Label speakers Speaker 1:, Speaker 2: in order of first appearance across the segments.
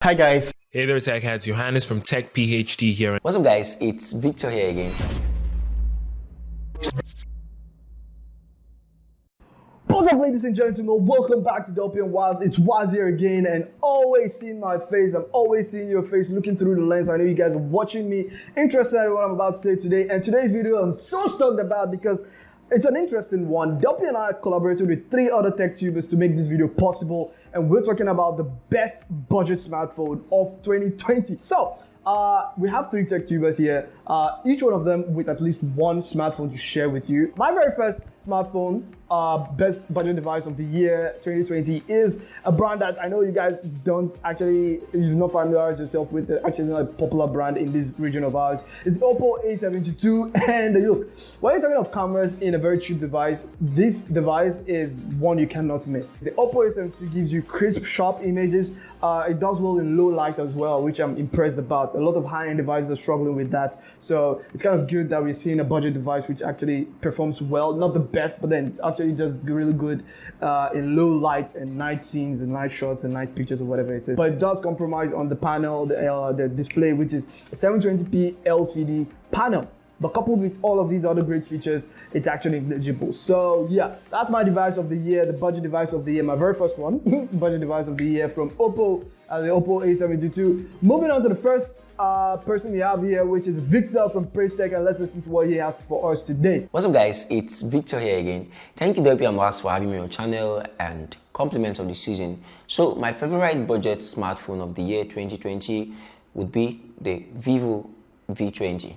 Speaker 1: Hi guys.
Speaker 2: Hey there, tech heads. Johannes from TechPhD here.
Speaker 3: What's up, guys? It's Victor here again.
Speaker 4: What's up, ladies and gentlemen? Welcome back to the Open Waz. It's Waz here again, and always seeing my face. I'm always seeing your face, looking through the lens. I know you guys are watching me, interested in what I'm about to say today. And today's video I'm so stoked about because it's an interesting one. Delpy and I collaborated with 3 other tech tubers to make this video possible, and we're talking about the best budget smartphone of 2020. So we have 3 tech tubers here, each one of them with at least one smartphone to share with you. My very first smartphone, best budget device of the year 2020 is a brand that I know you guys you've not familiarized yourself with. Actually, it's not a popular brand in this region of ours. It's the Oppo A72, and look, when you're talking of cameras in a very cheap device, this device is one you cannot miss. The Oppo A72 gives you crisp, sharp images. It does well in low light as well, which I'm impressed about. A lot of high-end devices are struggling with that, so it's kind of good that we're seeing a budget device which actually performs well. Not the best, but then it's actually just really good in low light and night scenes and night shots and night pictures or whatever it is. But it does compromise on the panel, the display, which is a 720p LCD panel. But coupled with all of these other great features, it's actually negligible. So yeah, that's my device of the year, the budget device of the year, my very first one, budget device of the year from Oppo, the Oppo A72. Moving on to the first person we have here, which is Victor from PraizTech, and let's listen to what he has for us today.
Speaker 3: What's up, guys? It's Victor here again. Thank you, Delpy and Max, for having me on your channel and compliments of the season. So my favorite budget smartphone of the year 2020 would be the Vivo V20.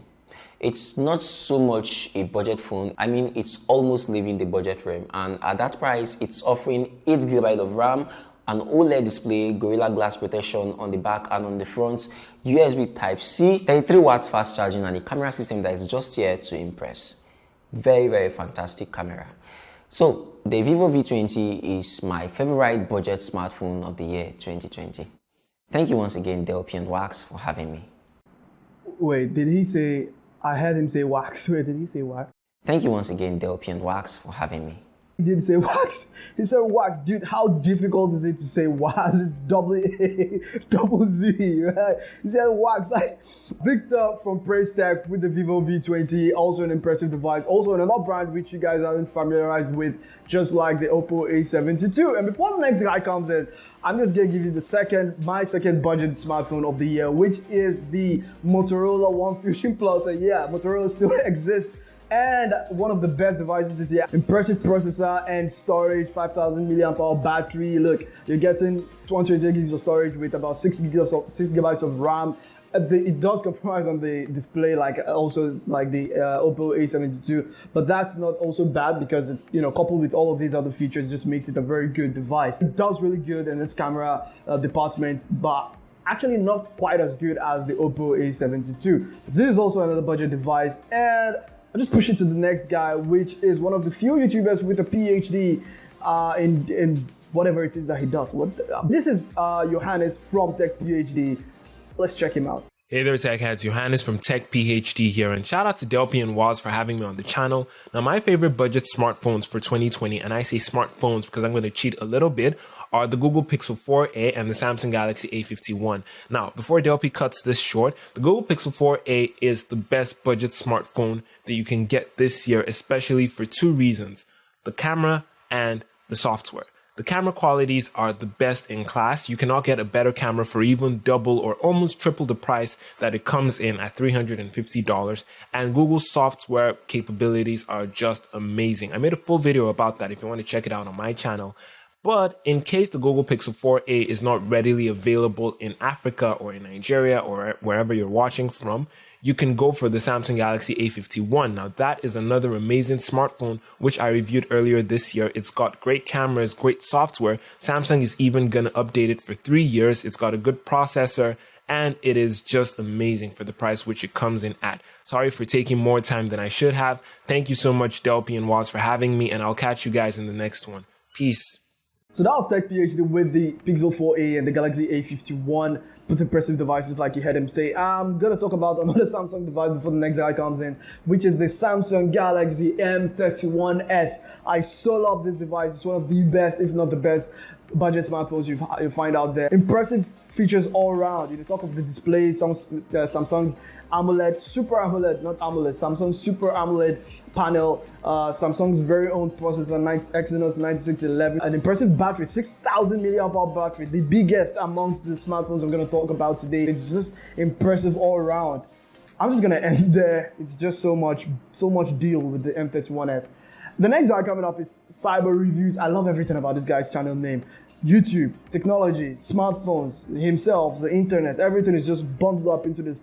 Speaker 3: It's not so much a budget phone. I mean, it's almost leaving the budget realm, and at that price, it's offering 8GB of RAM, an OLED display, Gorilla Glass protection on the back and on the front, USB Type-C, 33 watts fast charging, and a camera system that is just here to impress. Very, very fantastic camera. So the Vivo V20 is my favorite budget smartphone of the year 2020. Thank you once again, Delpy and Wax, for having me.
Speaker 4: Wait, did he say? I heard him say wax. Wait, did he say wax?
Speaker 3: Thank you once again, Delpy and Wax, for having me.
Speaker 4: He didn't say wax. He said wax. Dude, how difficult is it to say wax? It's double Z, right? He said wax. Like Victor from PraizTech with the Vivo V20, also an impressive device. Also another brand which you guys aren't familiarized with, just like the Oppo A72. And before the next guy comes in, I'm just gonna give you my second budget smartphone of the year, which is the Motorola One Fusion Plus. And yeah, Motorola still exists, and one of the best devices this year. Impressive processor and storage, 5000 mAh battery. Look, you're getting 228 gigs of storage with about 6 gigabytes of RAM. It does compromise on the display, like the Oppo A72, but that's not also bad because it's, coupled with all of these other features, it just makes it a very good device. It does really good in its camera department, but actually not quite as good as the Oppo A72. This is also another budget device, and I'll just push it to the next guy, which is one of the few YouTubers with a PhD in whatever it is that he does. This is Johannes from TechPhD. Let's check him out.
Speaker 2: Hey there, tech heads. Johannes from TechPhD here, and shout out to Delpy and Waz for having me on the channel. Now, my favorite budget smartphones for 2020, and I say smartphones because I'm going to cheat a little bit, are the Google Pixel 4a and the Samsung Galaxy A51. Now, before Delpy cuts this short, the Google Pixel 4a is the best budget smartphone that you can get this year, especially for 2 reasons: the camera and the software. The camera qualities are the best in class. You cannot get a better camera for even double or almost triple the price that it comes in at $350. And Google's software capabilities are just amazing. I made a full video about that if you want to check it out on my channel. But in case the Google Pixel 4a is not readily available in Africa or in Nigeria or wherever you're watching from, you can go for the Samsung Galaxy A51. Now, that is another amazing smartphone, which I reviewed earlier this year. It's got great cameras, great software. Samsung is even going to update it for 3 years. It's got a good processor, and it is just amazing for the price which it comes in at. Sorry for taking more time than I should have. Thank you so much, Delpy and Waz, for having me, and I'll catch you guys in the next one. Peace.
Speaker 4: So that was TechPhD with the Pixel 4a and the Galaxy A51. Both impressive devices, like you heard him say. I'm going to talk about another Samsung device before the next guy comes in, which is the Samsung Galaxy M31s. I so love this device. It's one of the best, if not the best, budget smartphones you find out there. Impressive features all around. Talk of the display, Samsung's AMOLED, Super AMOLED, not AMOLED, Samsung Super AMOLED panel, Samsung's very own processor, Exynos 9611, an impressive battery, 6,000 milliamp battery, the biggest amongst the smartphones I'm going to talk about today. It's just impressive all around. I'm just going to end there. It's just so much deal with the M31s. The next guy coming up is Cyber Reviews. I love everything about this guy's channel name. YouTube, technology, smartphones, himself, the internet, everything is just bundled up into this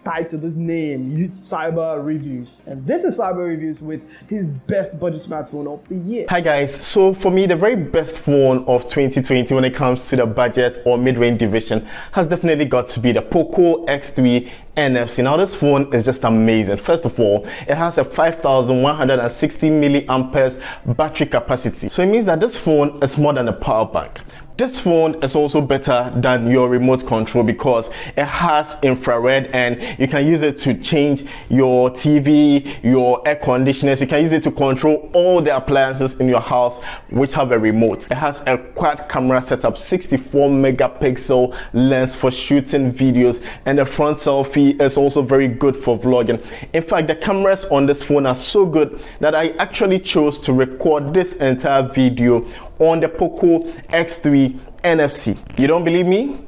Speaker 4: title, this name, Cyber Reviews. And this is Cyber Reviews with his best budget smartphone of the year.
Speaker 1: Hi guys, so for me the very best phone of 2020 when it comes to the budget or mid-range division has definitely got to be the Poco X3 NFC. Now this phone is just amazing. First of all, it has a 5160 milliamperes battery capacity. So it means that this phone is more than a power bank. This phone is also better than your remote control because it has infrared and you can use it to change your TV, your air conditioners. You can use it to control all the appliances in your house which have a remote. It has a quad camera setup, 64 megapixel lens for shooting videos, and the front selfie is also very good for vlogging. In fact, the cameras on this phone are so good that I actually chose to record this entire video on the Poco X3 NFC. You don't believe me?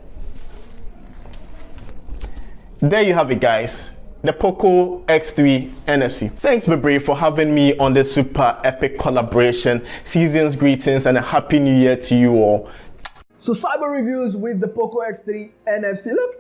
Speaker 1: There you have it, guys. The Poco X3 NFC. Thanks, Bebre, for having me on this super epic collaboration. Season's greetings and a happy new year to you all.
Speaker 4: So Cyber Reviews with the Poco X3 NFC. Look,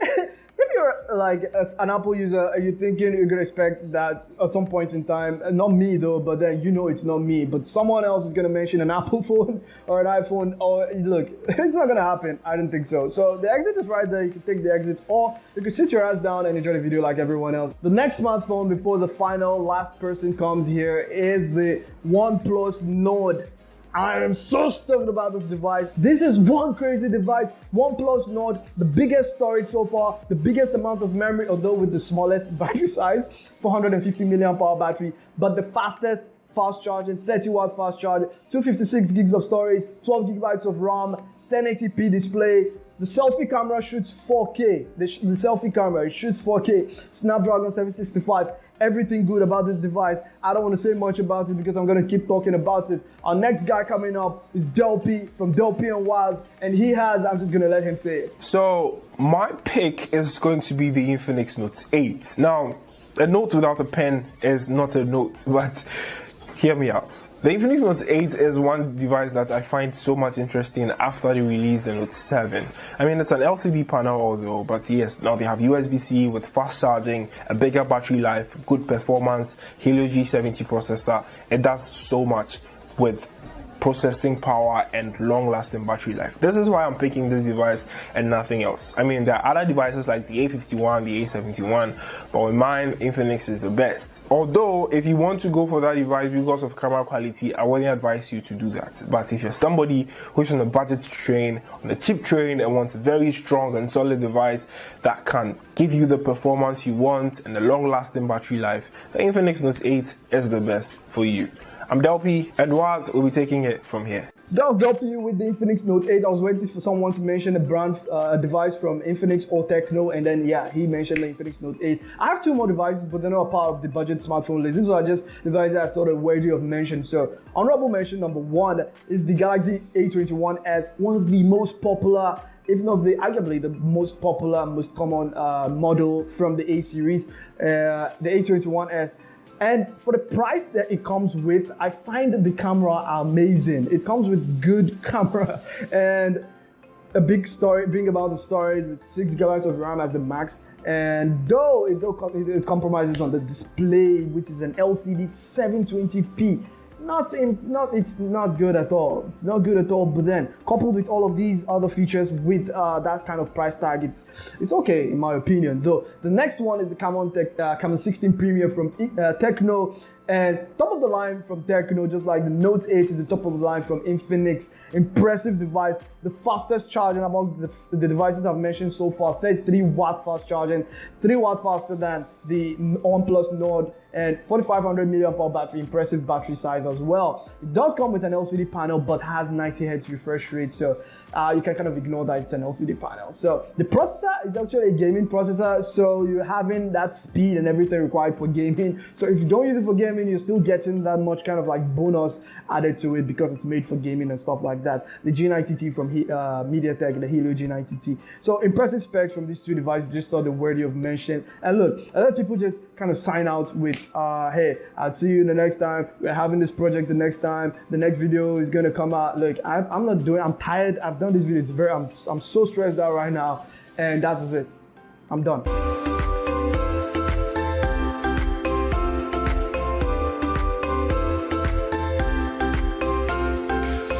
Speaker 4: if you're like an Apple user, are you thinking you're gonna expect that at some point in time, not me though, but then it's not me, but someone else is gonna mention an Apple phone or an iPhone, or look, it's not gonna happen. I don't think so. So the exit is right there. You can take the exit, or you can sit your ass down and enjoy the video like everyone else. The next smartphone before the last person comes here is the OnePlus Nord. I am so stoked about this device. This is one crazy device. OnePlus Nord, the biggest storage so far, the biggest amount of memory, although with the smallest battery size, 450 milliamp hour battery, but the fastest fast charging, 30-watt fast charge, 256 gigs of storage, 12 gigabytes of RAM, 1080p display. The selfie camera shoots 4K. The selfie camera, it shoots 4K. Snapdragon 765. Everything good about this device. I don't want to say much about it because I'm going to keep talking about it. Our next guy coming up is Delpy from Delpy and Wiles, and I'm just going to let him say it.
Speaker 5: So my pick is going to be the Infinix Note 8. Now, a note without a pen is not a note, but hear me out. The Infinix Note 8 is one device that I find so much interesting after they released the Note 7. I mean, it's an LCD panel although, but yes, now they have USB-C with fast charging, a bigger battery life, good performance, Helio G70 processor. It does so much with processing power and long-lasting battery life. This is why I'm picking this device and nothing else. I mean, there are other devices like the A51, the A71, but with mine, Infinix is the best. Although, if you want to go for that device because of camera quality, I wouldn't advise you to do that. But if you're somebody who's on a budget train, on a cheap train, and wants a very strong and solid device that can give you the performance you want and the long-lasting battery life, the Infinix Note 8 is the best for you. I'm Delpy, and Waz will be taking it from here.
Speaker 4: So that was Delpy with the Infinix Note 8. I was waiting for someone to mention a device from Infinix or Techno, and then yeah, he mentioned the Infinix Note 8. I have two more devices, but they're not part of the budget smartphone list. These are just devices I thought are worthy of mention. So honorable mention number one is the Galaxy A21s, one of the most popular, if not arguably the most popular, most common model from the A series, the A21s. And for the price that it comes with, I find the camera amazing. It comes with good camera and a big amount of storage with 6 gigabytes of RAM as the max. And though it compromises on the display, which is an LCD 720p, it's not good at all. It's not good at all. But then, coupled with all of these other features with that kind of price tag, it's okay in my opinion. Though the next one is the Camon 16 Premium from Techno, and top of the line from Techno, just like the Note 8 is the top of the line from Infinix. Impressive device, the fastest charging amongst the devices I've mentioned so far. 33-watt fast charging, 3 watt faster than the OnePlus Nord, and 4500 milliamp battery. Impressive battery size as well. It does come with an LCD panel, but has 90 Hz refresh rate, so you can kind of ignore that it's an LCD panel. So the processor is actually a gaming processor, so you're having that speed and everything required for gaming. So if you don't use it for gaming, you're still getting that much kind of like bonus added to it because it's made for gaming and stuff like that. The G90T from MediaTek, the Helio G90T. So impressive specs from these two devices, just thought they're worthy of mention. And look, a lot of people just kind of sign out with, hey, I'll see you the next time. We're having this project the next time. The next video is gonna come out. Look, I'm not doing. I'm tired. I've done this video. I'm so stressed out right now, and that is it. I'm done.